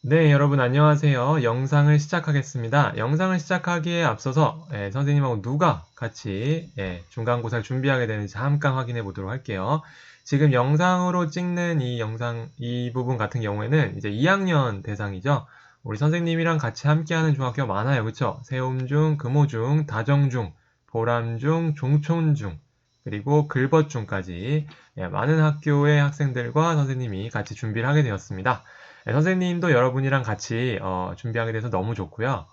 네, 여러분 안녕하세요. 영상을 시작하겠습니다. 영상을 시작하기에 앞서서 선생님하고 누가 같이 중간고사를 준비하게 되는지 잠깐 확인해 보도록 할게요. 지금 영상으로 찍는 이 영상, 이 부분 같은 경우에는 이제 2학년 대상이죠. 우리 선생님이랑 같이 함께하는 중학교 많아요. 그쵸? 세움중, 금호중, 다정중, 보람중, 종촌중, 그리고 글벗중까지 많은 학교의 학생들과 선생님이 같이 준비를 하게 되었습니다. 선생님도 여러분이랑 같이 준비하게 돼서 너무 좋고요.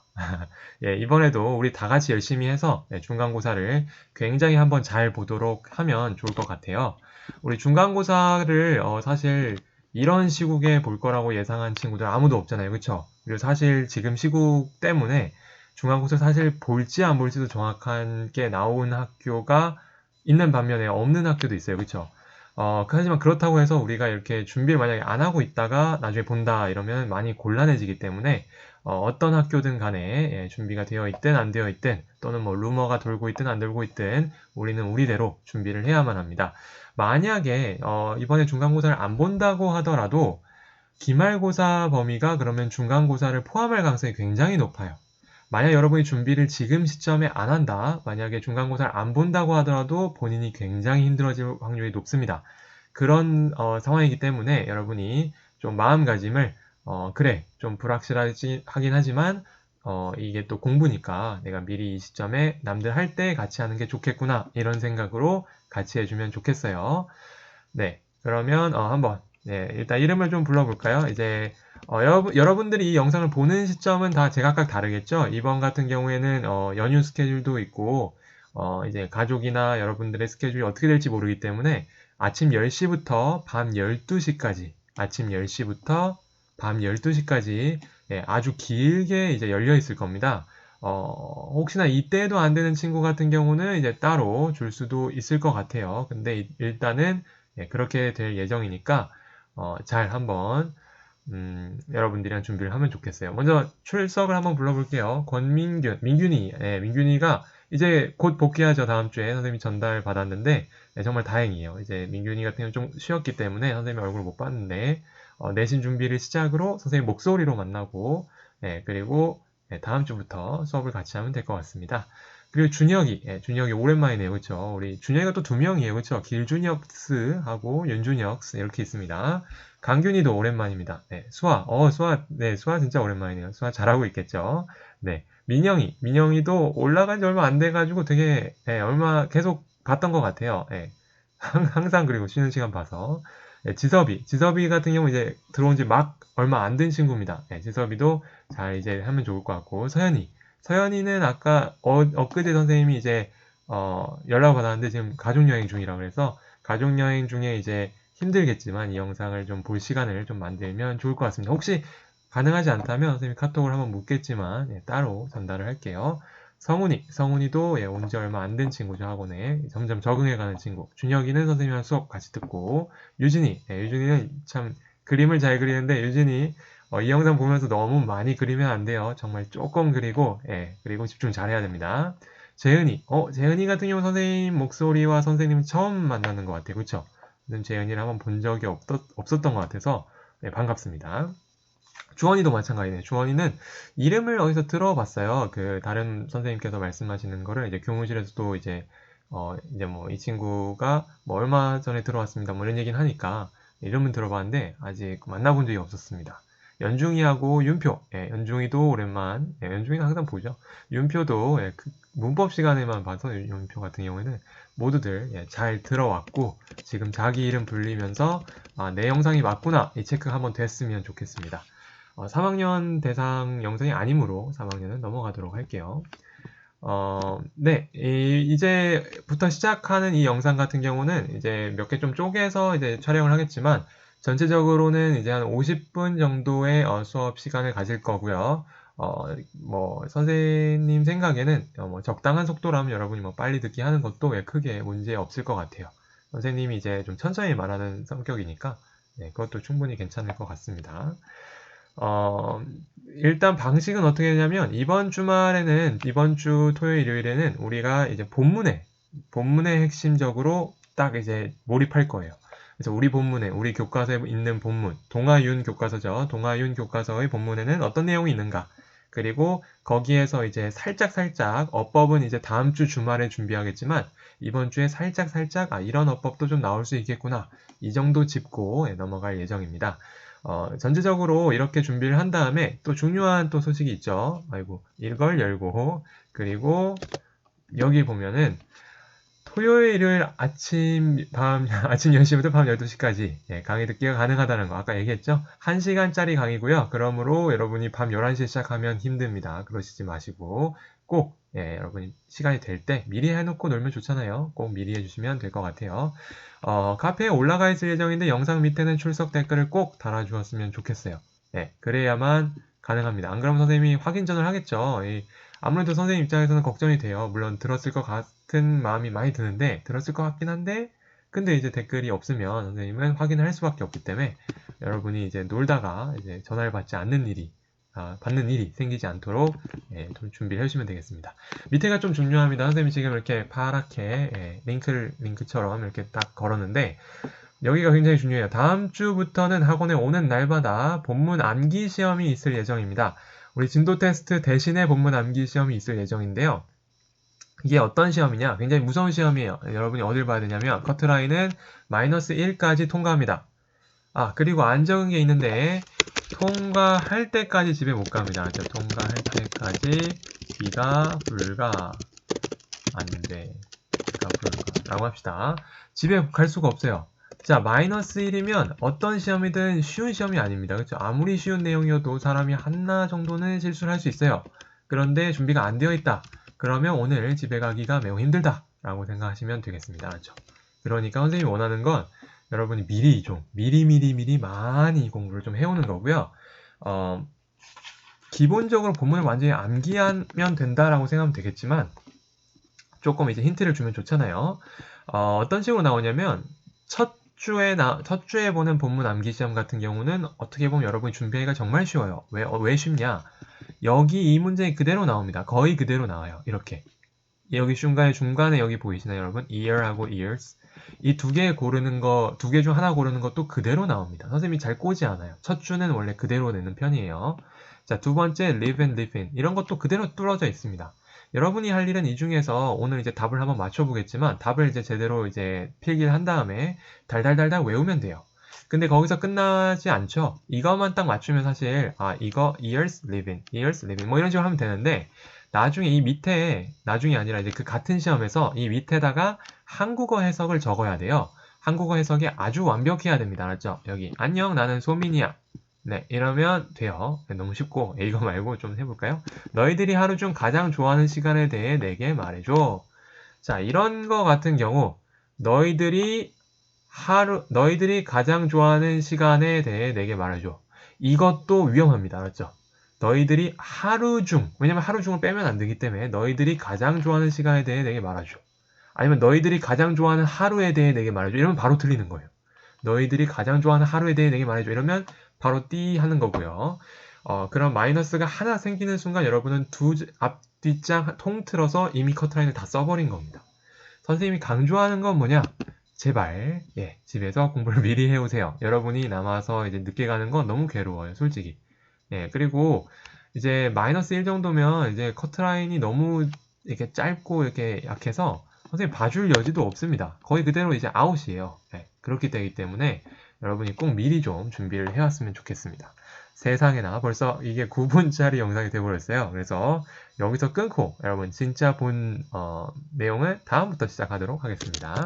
예, 이번에도 우리 다 같이 열심히 해서 중간고사를 굉장히 한번 잘 보도록 하면 좋을 것 같아요. 우리 중간고사를 사실 이런 시국에 볼 거라고 예상한 친구들 아무도 없잖아요. 그쵸? 그리고 사실 지금 시국 때문에 중간고사 사실 볼지 안 볼지도 정확하게 나온 학교가 있는 반면에 없는 학교도 있어요. 그쵸? 하지만 그렇다고 해서 우리가 이렇게 준비를 만약에 안 하고 있다가 나중에 본다 이러면 많이 곤란해지기 때문에 떤 학교든 간에 준비가 되어 있든 안 되어 있든 또는 뭐 루머가 돌고 있든 안 돌고 있든 우리는 우리대로 준비를 해야만 합니다. 만약에 이번에 중간고사를 안 본다고 하더라도 기말고사 범위가 그러면 중간고사를 포함할 가능성이 굉장히 높아요. 만약 여러분이 준비를 지금 시점에 안 한다, 만약에 중간고사를 안 본다고 하더라도 본인이 굉장히 힘들어질 확률이 높습니다. 그런 상황이기 때문에 여러분이 좀 마음가짐을 그래 좀 불확실하긴 하지만 이게 또 공부니까 내가 미리 이 시점에 남들 할 때 같이 하는 게 좋겠구나 이런 생각으로 같이 해주면 좋겠어요. 네, 그러면 한번 일단 이름을 좀 불러볼까요? 이제 여러분들이 이 영상을 보는 시점은 다 제각각 다르겠죠? 이번 같은 경우에는 연휴 스케줄도 있고 이제 가족이나 여러분들의 스케줄이 어떻게 될지 모르기 때문에 아침 10시부터 밤 12시까지 아침 10시부터 밤 12시까지 아주 길게 이제 열려 있을 겁니다. 혹시나 이때도 안 되는 친구 같은 경우는 이제 따로 줄 수도 있을 것 같아요. 근데 일단은 그렇게 될 예정이니까 잘 한번 여러분들이랑 준비를 하면 좋겠어요. 먼저 출석을 한번 불러볼게요. 권민균, 민균이, 민균이가 이제 곧 복귀하죠. 다음 주에 선생님이 전달 받았는데 정말 다행이에요. 이제 민균이 같은 경우는 좀 쉬었기 때문에 선생님 얼굴 못 봤는데 내신 준비를 시작으로 선생님 목소리로 만나고 그리고 다음 주부터 수업을 같이 하면 될 것 같습니다. 그리고 준혁이, 준혁이 오랜만이네요. 그렇죠? 우리 준혁이가 또 두 명이에요. 그렇죠? 길준혁스하고 윤준혁스 이렇게 있습니다. 강균이도 오랜만입니다. 네, 수아, 네, 수아 진짜 오랜만이네요. 수아 잘하고 있겠죠? 네, 민영이도 올라간 지 얼마 안 돼가지고 되게, 얼마 계속 봤던 것 같아요. 항상 그리고 쉬는 시간 봐서. 지섭이 같은 경우 이제 들어온 지 막 얼마 안 된 친구입니다. 지섭이도 잘 이제 하면 좋을 것 같고, 서연이는 아까, 엊그제 선생님이 이제, 연락 받았는데 지금 가족여행 중이라 그래서, 가족여행 중에 이제 힘들겠지만 이 영상을 좀 볼 시간을 좀 만들면 좋을 것 같습니다. 혹시 가능하지 않다면 선생님이 카톡을 한번 묻겠지만 따로 전달을 할게요. 성훈이도 온 지 얼마 안 된 친구죠, 학원에. 점점 적응해가는 친구. 준혁이는 선생님이랑 수업 같이 듣고, 유진이는 참 그림을 잘 그리는데, 유진이 이 영상 보면서 너무 많이 그리면 안 돼요. 정말 조금 그리고, 그리고 집중 잘 해야 됩니다. 재은이 같은 경우 선생님 목소리와 선생님 처음 만나는 것 같아요. 그쵸? 재은이를 한번 본 적이 없었던 것 같아서 반갑습니다. 주원이도 마찬가지네요. 주원이는 이름을 어디서 들어봤어요. 그 다른 선생님께서 말씀하시는 거를 이제 교무실에서도 이제 뭐 이 친구가 뭐 얼마 전에 들어왔습니다. 뭐 이런 얘기는 하니까 이름은 들어봤는데 아직 만나본 적이 없었습니다. 연중이하고 윤표, 연중이도 오랜만, 연중이는 항상 보죠. 윤표도 그 문법 시간에만 봐서 윤표 같은 경우에는 모두들 잘 들어왔고 지금 자기 이름 불리면서 내 영상이 맞구나 이 체크가 한번 됐으면 좋겠습니다. 3학년 대상 영상이 아니므로 3학년은 넘어가도록 할게요. 네, 이제부터 시작하는 이 영상 같은 경우는 이제 몇 개 좀 쪼개서 이제 촬영을 하겠지만 전체적으로는 이제 한 50분 정도의 수업 시간을 가질 거고요. 뭐 선생님 생각에는 뭐 적당한 속도라면 여러분이 뭐 빨리 듣기 하는 것도 크게 문제 없을 것 같아요. 선생님이 이제 좀 천천히 말하는 성격이니까 그것도 충분히 괜찮을 것 같습니다. 어, 일단 방식은 어떻게 되냐면 이번 주 토요일 일요일에는 우리가 이제 본문에 핵심적으로 딱 이제 몰입할 거예요. 그래서 우리 본문에, 우리 교과서에 있는 본문, 동아윤 교과서죠. 동아윤 교과서의 본문에는 어떤 내용이 있는가? 그리고 거기에서 이제 살짝 어법은 이제 다음 주 주말에 준비하겠지만 이번 주에 살짝 이런 어법도 좀 나올 수 있겠구나. 이 정도 짚고 넘어갈 예정입니다. 전체적으로 이렇게 준비를 한 다음에 또 중요한 또 소식이 있죠. 아이고, 이걸 열고 그리고 여기 보면은 토요일, 일요일 아침 10시부터 밤 12시까지 강의 듣기가 가능하다는 거 아까 얘기했죠? 1시간짜리 강의고요. 그러므로 여러분이 밤 11시에 시작하면 힘듭니다. 그러시지 마시고 꼭 여러분이 시간이 될 때 미리 해놓고 놀면 좋잖아요. 꼭 미리 해주시면 될 것 같아요. 카페에 올라가 있을 예정인데 영상 밑에는 출석 댓글을 꼭 달아주었으면 좋겠어요. 그래야만 가능합니다. 안 그러면 선생님이 확인전을 하겠죠. 아무래도 선생님 입장에서는 걱정이 돼요. 물론 들었을 것 같은 마음이 많이 드는데 들었을 것 같긴 한데 근데 이제 댓글이 없으면 선생님은 확인을 할 수밖에 없기 때문에 여러분이 이제 놀다가 이제 전화를 받는 일이 생기지 않도록 좀 준비를 해주시면 되겠습니다. 밑에가 좀 중요합니다. 선생님이 지금 이렇게 파랗게 링크처럼 이렇게 딱 걸었는데 여기가 굉장히 중요해요. 다음 주부터는 학원에 오는 날마다 본문 암기 시험이 있을 예정입니다. 우리 진도 테스트 대신에 본문 암기 시험이 있을 예정인데요. 이게 어떤 시험이냐? 굉장히 무서운 시험이에요. 여러분이 어딜 봐야 되냐면 커트라인은 -1까지 통과합니다. 그리고 안 적은 게 있는데 통과할 때까지 집에 못 갑니다. 통과할 때까지 B가 불가 안돼 B가 불가 라고 합시다. 집에 갈 수가 없어요. 자, -1이면 어떤 시험이든 쉬운 시험이 아닙니다. 그렇죠? 아무리 쉬운 내용이어도 사람이 하나 정도는 실수를 할 수 있어요. 그런데 준비가 안 되어 있다. 그러면 오늘 집에 가기가 매우 힘들다 라고 생각하시면 되겠습니다. 그렇죠? 그러니까 선생님이 원하는 건 여러분이 미리 많이 공부를 좀 해오는 거고요. 기본적으로 본문을 완전히 암기하면 된다라고 생각하면 되겠지만 조금 이제 힌트를 주면 좋잖아요. 어떤 식으로 나오냐면 첫 주에 보는 본문 암기 시험 같은 경우는 어떻게 보면 여러분이 준비하기가 정말 쉬워요. 왜 쉽냐? 여기 이 문제 그대로 나옵니다. 거의 그대로 나와요. 이렇게. 여기 중간에 여기 보이시나요, 여러분? year하고 years. 이 두 개 중 하나 고르는 것도 그대로 나옵니다. 선생님이 잘 꼬지 않아요. 첫 주는 원래 그대로 내는 편이에요. 자, 두 번째, live and live in. 이런 것도 그대로 뚫어져 있습니다. 여러분이 할 일은 이 중에서 오늘 이제 답을 한번 맞춰보겠지만 답을 이제 제대로 이제 필기를 한 다음에 달달달달 외우면 돼요. 근데 거기서 끝나지 않죠. 이것만 딱 맞추면 사실 이거 years living 뭐 이런 식으로 하면 되는데 나중에 나중이 아니라 이제 그 같은 시험에서 이 밑에다가 한국어 해석을 적어야 돼요. 한국어 해석이 아주 완벽해야 됩니다. 알았죠? 여기 안녕 나는 소민이야. 네, 이러면 돼요. 너무 쉽고 이거 말고 좀 해볼까요? 너희들이 하루 중 가장 좋아하는 시간에 대해 내게 말해줘. 자, 이런 거 같은 경우 너희들이 가장 좋아하는 시간에 대해 내게 말해줘. 이것도 위험합니다. 알았죠? 너희들이 왜냐면 하루 중을 빼면 안 되기 때문에 너희들이 가장 좋아하는 시간에 대해 내게 말해줘. 아니면 너희들이 가장 좋아하는 하루에 대해 내게 말해줘. 이러면 바로 틀리는 거예요. 너희들이 가장 좋아하는 하루에 대해 내게 말해줘. 이러면 바로 띠 하는 거고요. 그럼 마이너스가 하나 생기는 순간 여러분은 앞, 뒷장 통틀어서 이미 커트라인을 다 써버린 겁니다. 선생님이 강조하는 건 뭐냐? 제발 집에서 공부를 미리 해오세요. 여러분이 남아서 이제 늦게 가는 건 너무 괴로워요, 솔직히. 그리고 이제 -1 정도면 이제 커트라인이 너무 이렇게 짧고 이렇게 약해서 선생님 봐줄 여지도 없습니다. 거의 그대로 이제 아웃이에요. 그렇기 때문에 여러분이 꼭 미리 좀 준비를 해왔으면 좋겠습니다. 세상에나 벌써 이게 9분짜리 영상이 되어버렸어요. 그래서 여기서 끊고 여러분 진짜 본 내용을 다음부터 시작하도록 하겠습니다.